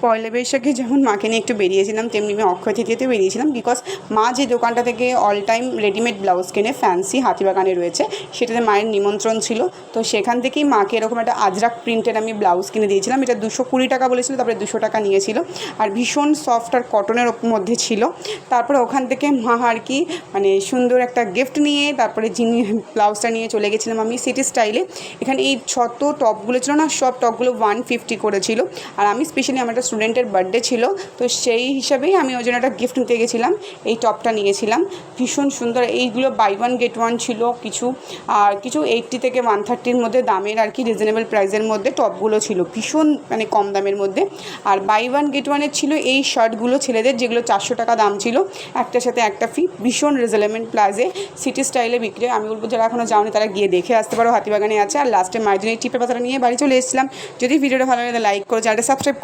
পয়লা বৈশাখে যেমন মাকে নিয়ে একটু বেরিয়েছিলাম, তেমনি আমি অক্ষয় তৃতীয়াতে বেরিয়েছিলাম। বিকজ মা যে দোকানটা থেকে অল টাইম রেডিমেড ব্লাউজ কেনে, ফ্যান্সি হাতিবাগানে রয়েছে, সেটাতে মায়ের নিমন্ত্রণ ছিল। তো সেখান থেকেই মাকে এরকম একটা আজরাক প্রিন্টের আমি ব্লাউজ কিনে দিয়েছিলাম। এটা 220 টাকা বলেছিল, তারপরে 200 টাকা নিয়েছিল, আর ভীষণ সফট আর কটনের মধ্যে ছিল। তারপরে ওখান থেকে মা আর কি মানে সুন্দর একটা গিফট নিয়ে তারপরে ব্লাউজটা নিয়ে চলে গেছিলাম আমি সিটি স্টাইলে। এখানে এই যত টপগুলো ছিল না, সব টপগুলো 150 করেছিল। আর আমি স্পেশালি আমার একটা স্টুডেন্টের বার্থডে ছিল, তো সেই হিসাবেই আমি ওই জন্য একটা গিফট নিতে গেছিলাম, এই টপটা নিয়েছিলাম। ভীষণ সুন্দর, এইগুলো বাই ওয়ান গেট ওয়ান ছিল কিছু, আর কিছু 80 থেকে 130-র মধ্যে দামের আর কি রিজনেবল প্রাইসের মধ্যে টপগুলো ছিল, ভীষণ মানে কম দামের মধ্যে। আর বাই ওয়ান গেট ওয়ানের ছিল এই শার্টগুলো ছেলেদের, যেগুলো 400 টাকা দাম ছিল, একটার সাথে একটা ফ্রি, ভীষণ রিজনেবল প্রাইসে সিটি স্টাইলে বিক্রি। আমি বলবো যারা এখনও যাওনি তারা গিয়ে দেখে আসতে পারো, হাতিবাগানে আছে। আর লাস্টে মায়ের জন্য এই টিপের পাতাটা নিয়ে বাড়ি চলে এসেছিলাম। যদি ভিডিওটা ভালো লাগে লাইক করো, চ্যানেলটা সাবস্ক্রাইব